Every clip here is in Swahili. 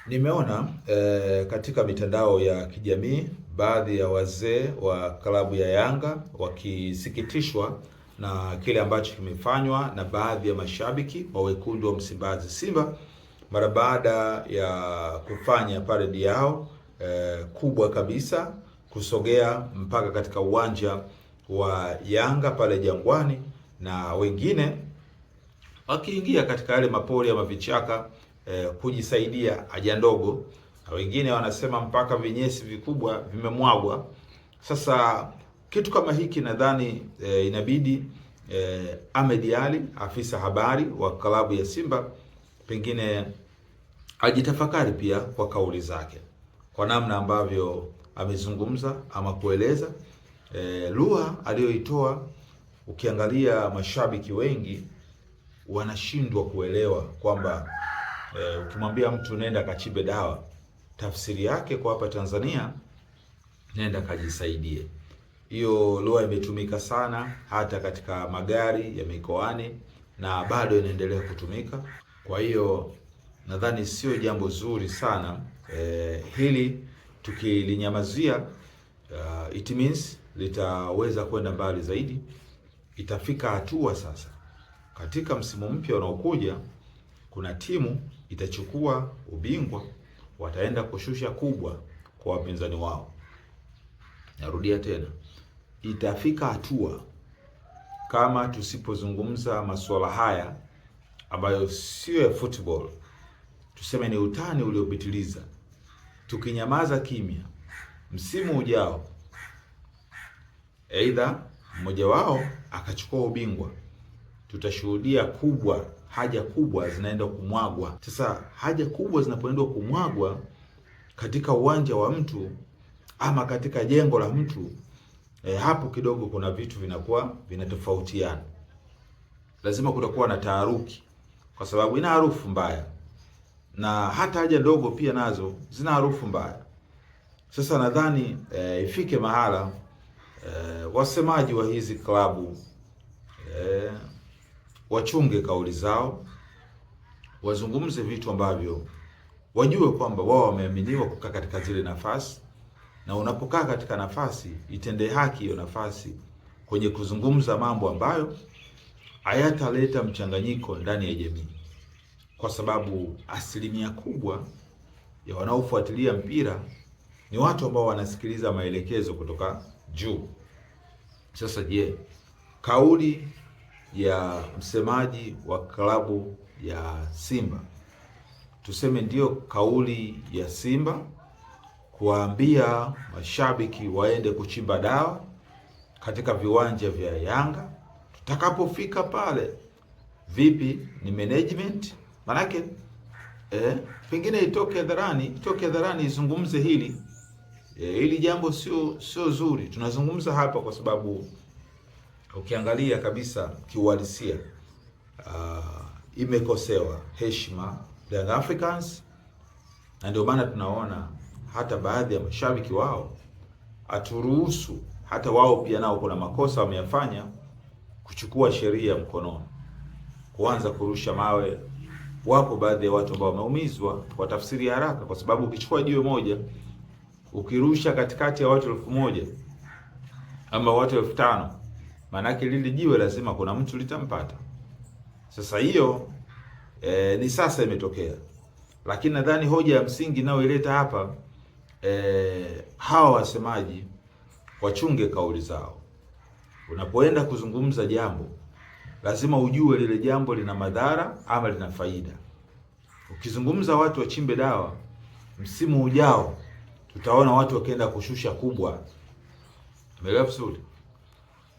Nimeona katika mitandao ya kijamii baadhi ya wazee wa klabu ya Yanga wakisikitishwa na kile ambacho kimefanywa na baadhi ya mashabiki wa wekundu wa Msimbazi Simba mara baada ya kufanya paredi yao kubwa kabisa kusogea mpaka katika uwanja wa Yanga pale Jangwani, na wengine wakiingia katika yale mapori ya mavichaka kujisaidia haja ndogo, na wengine wanasema mpaka vinyesi vikubwa vimemwagwa. Sasa kitu kama hiki nadhani inabidi Ahmed Ally, afisa habari wa klabu ya Simba, pengine ajitafakari pia kwa kauli zake, kwa namna ambavyo amezungumza ama kueleza lugha aliyoitoa. Ukiangalia mashabiki wengi wanashindwa kuelewa kwamba ukimwambia mtu nenda kachibe dawa, tafsiri yake kwa hapa Tanzania nenda kajisaidie. Hiyo lugha imetumika sana hata katika magari ya mikoani na bado inaendelea kutumika. Kwa hiyo nadhani sio jambo zuri sana hili tukilinyamazia, it means litaweza kwenda mbali zaidi. Itafika hatua sasa katika msimu mpya unaokuja, kuna timu itachukua ubingwa, wataenda kushusha kubwa kwa wapinzani wao. Narudia tena, itafika hatua kama tusipozungumza masuala haya ambayo sio ya football, tuseme ni utani uliopitiliza, tukinyamaza kimya, msimu ujao aidha mmoja wao akachukua ubingwa, tutashuhudia haja kubwa zinaenda kumwagwa. Sasa haja kubwa zinapoenda kumwagwa katika uwanja wa mtu ama katika jengo la mtu, hapo kidogo kuna vitu vinakuwa vinatofautiana. Lazima kutakuwa na taharuki, kwa sababu ina harufu mbaya, na hata haja ndogo pia nazo zina harufu mbaya. Sasa nadhani ifike mahala wasemaji wa hizi klabu wachunge kauli zao, wazungumze vitu ambavyo wajue kwamba wao wameaminiwa kukaa katika zile nafasi, na unapokaa katika nafasi itende haki hiyo nafasi kwenye kuzungumza mambo ambayo hayataleta mchanganyiko ndani ya jamii, kwa sababu asilimia kubwa ya wanaofuatilia mpira ni watu ambao wanasikiliza maelekezo kutoka juu. Sasa je, kauli ya msemaji wa klabu ya Simba, tuseme ndiyo kauli ya Simba kuwaambia mashabiki waende kuchimba dawa katika viwanja vya Yanga, tutakapofika pale vipi? Ni management manake pengine itoke hadharani izungumze hili hili jambo sio zuri. Tunazungumza hapa kwa sababu ukiangalia kabisa kiuhalisia, imekosewa heshima Young Africans, na ndio maana tunaona hata baadhi ya mashabiki wao aturuhusu hata wao pia nao kuna makosa wameyafanya, kuchukua sheria mkononi, kuanza kurusha mawe. Wapo baadhi ya watu ambao wameumizwa kwa tafsiri ya haraka, kwa sababu ukichukua jiwe moja ukirusha katikati ya watu 1000 ama watu 5000, maanake lile jiwe lazima kuna mtu litampata. Sasa hiyo ni sasa imetokea, lakini nadhani hoja ya msingi inayoileta hapa, hawa wasemaji wachunge kauli zao. Unapoenda kuzungumza jambo, lazima ujue lile jambo lina madhara ama lina faida. Ukizungumza watu wachimbe dawa, msimu ujao tutaona watu wakienda kushusha kubwa. Umeelewa vizuri?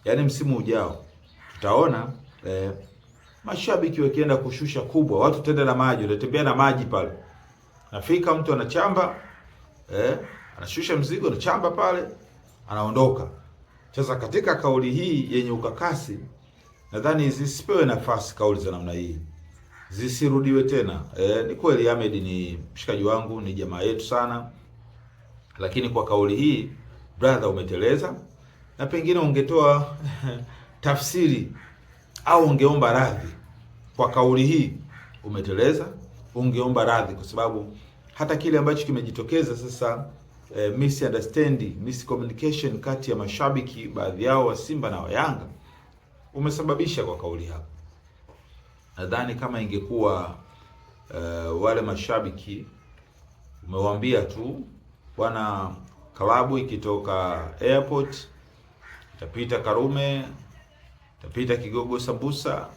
Yaani msimu ujao tutaona mashabiki wakienda kushusha kubwa, watu tenda na maji, wanatembea na maji pale. Nafika mtu anachamba anashusha mzigo, anachamba pale, anaondoka. Sasa katika kauli hii yenye ukakasi, nadhani zisipewe nafasi kauli za namna hii, zisirudiwe tena. Ni kweli Ahmed ni mshikaji wangu, ni jamaa yetu sana, lakini kwa kauli hii brother, umeteleza, na pengine ungetoa tafsiri au ungeomba radhi kwa kauli hii. Umeteleza, ungeomba radhi, kwa sababu hata kile ambacho kimejitokeza sasa, misunderstanding, miscommunication kati ya mashabiki baadhi yao wa Simba na wa Yanga umesababisha kwa kauli yako. Nadhani kama ingekuwa wale mashabiki umewaambia tu bwana, klabu ikitoka airport itapita Karume, itapita Kigogo Sambusa,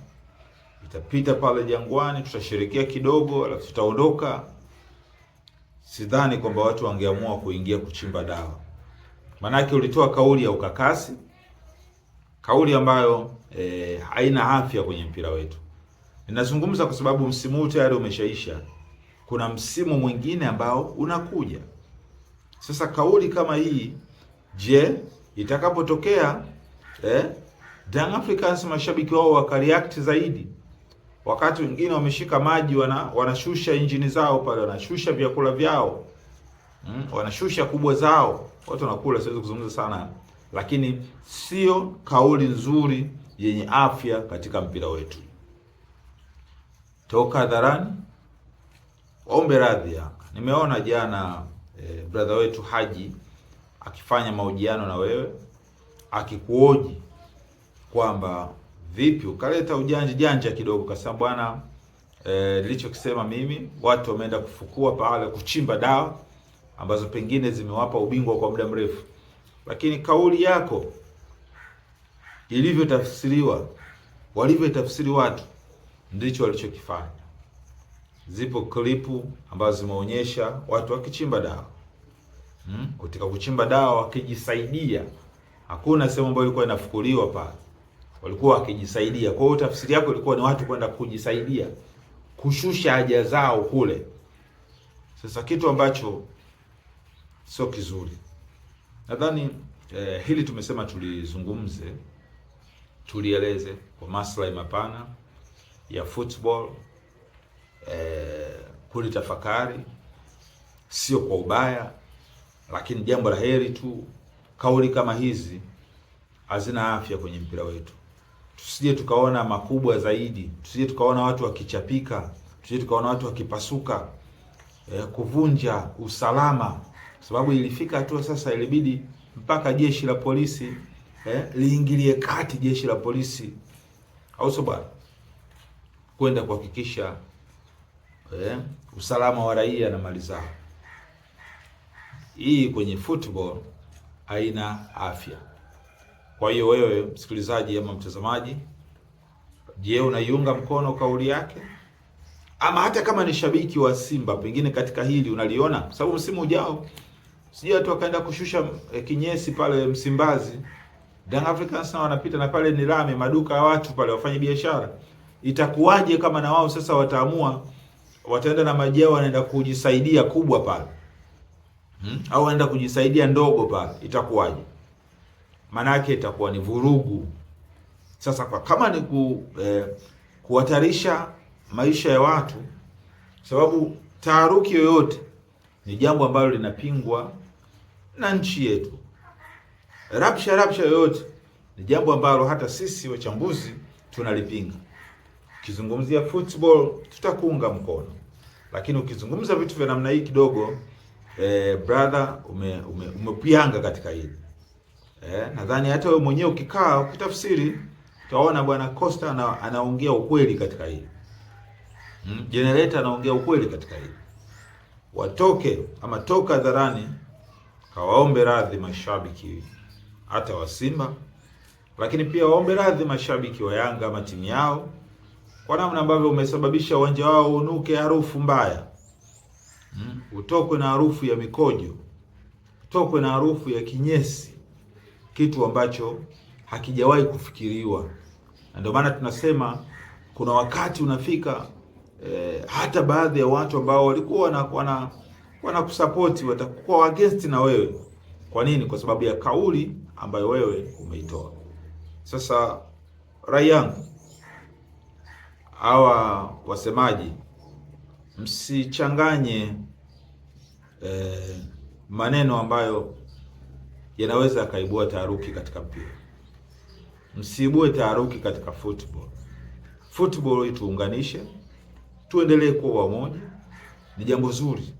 itapita pale Jangwani, tutasherekea kidogo alafu tutaondoka, sidhani kwamba watu wangeamua kuingia kuchimba dawa. Manake ulitoa kauli ya ukakasi, kauli ambayo haina afya kwenye mpira wetu. Ninazungumza kwa sababu msimu huu tayari umeshaisha. Kuna msimu mwingine ambao unakuja. Sasa kauli kama hii, je, itakapotokea Young Africans mashabiki wao wakareact zaidi, wakati wengine wameshika maji, wanashusha injini zao pale, wanashusha vyakula vyao, wanashusha kubwa zao, watu wanakula, siwezi kuzungumza sana, lakini sio kauli nzuri yenye afya katika mpira wetu. Toka hadharani, ombe radhi Yanga. Nimeona jana brother wetu Haji akifanya mahojiano na wewe, akikuoji kwamba vipi ukaleta ujanja kidogo, kasema bwana, nilichokisema mimi, watu wameenda kufukua pale kuchimba dawa ambazo pengine zimewapa ubingwa kwa muda mrefu. Lakini kauli yako ilivyotafsiriwa, walivyotafsiri watu, ndicho walichokifanya. Zipo klipu ambazo zimeonyesha watu wakichimba dawa. Katika kuchimba dawa wakijisaidia. Hakuna sehemu ambayo ilikuwa inafukuliwa pale. Walikuwa wakijisaidia. Kwa hiyo tafsiri yako ilikuwa ni watu kwenda kujisaidia, kushusha haja zao kule. Sasa kitu ambacho sio kizuri. Nadhani hili tumesema tulizungumze, tulieleze kwa maslahi mapana ya football, kulitafakari, sio kwa ubaya, lakini jambo la heri tu. Kauli kama hizi hazina afya kwenye mpira wetu. Tusije tukaona makubwa zaidi, tusije tukaona watu wakichapika, tusije tukaona watu wakipasuka, kuvunja usalama, sababu ilifika hatua sasa ilibidi mpaka jeshi la polisi liingilie kati, jeshi la polisi au sio bwana, kwenda kuhakikisha usalama wa raia na mali zao. Hii kwenye football haina afya. Kwa hiyo wewe msikilizaji ama mtazamaji, je, unaiunga mkono kauli yake? Ama hata kama ni shabiki wa Simba, pengine katika hili unaliona, sababu msimu ujao sije watu wakaenda kushusha kinyesi pale Msimbazi, Young Africans na wanapita na pale ni rame maduka ya watu pale wafanye biashara. Itakuwaje kama na wao sasa wataamua wataenda na maji yao wanaenda kujisaidia kubwa pale? Au wanaenda kujisaidia ndogo pale, itakuwaje? Maana yake itakuwa ni vurugu. Sasa kwa kama ni kuhatarisha maisha ya watu, sababu taharuki yoyote ni jambo ambalo linapingwa na nchi yetu. Rapsha yoyote ni jambo ambalo hata sisi wachambuzi tunalipinga. Ukizungumzia football tutakuunga mkono, lakini ukizungumza vitu vya namna hii kidogo, brother, umepianga katika hili. Nadhani hata wewe mwenyewe ukikaa ukitafsiri utaona bwana Costa anaongea ukweli katika hili. Generator anaongea ukweli katika hili. Watoke ama toka hadharani kawaombe radhi mashabiki hata wa Simba, lakini pia waombe radhi mashabiki wa Yanga ama timu yao kwa namna ambavyo umesababisha uwanja wao unuke harufu mbaya. Utokwe na harufu ya mikojo, utokwe na harufu ya kinyesi, kitu ambacho hakijawahi kufikiriwa. Na ndio maana tunasema kuna wakati unafika hata baadhi ya watu ambao walikuwa wanakusupport watakuwa against na wewe. Kwa nini? Kwa sababu ya kauli ambayo wewe umeitoa. Sasa rai yangu, hawa wasemaji msichanganye maneno ambayo yanaweza kaibua taharuki katika mpira. Msiibue taharuki katika football. Football ituunganishe, tuendelee kuwa wamoja, ni jambo zuri.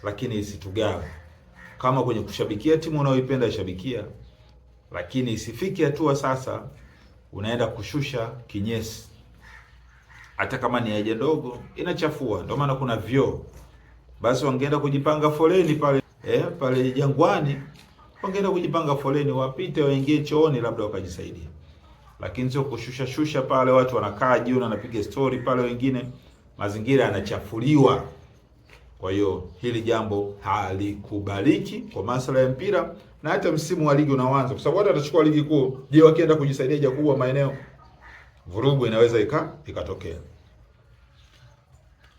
lakini isitugawe. Kama kwenye kushabikia timu unayoipenda ishabikia, lakini isifike hatua sasa unaenda kushusha kinyesi. Hata kama ni haja ndogo inachafua. Ndio maana kuna vyoo. Basi wangeenda kujipanga foleni pale pale Jangwani, wangeenda kujipanga foleni, wapite waingie chooni labda wakajisaidia. Lakini sio kushusha pale, watu wanakaa juu na wanapiga story pale, wengine mazingira yanachafuliwa. Kwa hiyo hili jambo halikubaliki kwa masuala ya mpira, na hata msimu wa ligi unaanza, kwa sababu watu watachukua ligi kuu. Je, wakienda kujisaidia haja kubwa maeneo, vurugu inaweza ikatokea.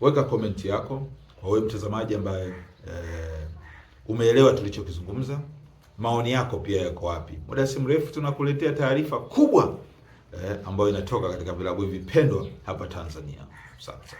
Weka comment yako kwa wewe mtazamaji ambaye umeelewa tulichokizungumza. Maoni yako pia yako wapi? Muda si mrefu tunakuletea taarifa kubwa ambayo inatoka katika vilabu hivi pendwa hapa Tanzania. Asante.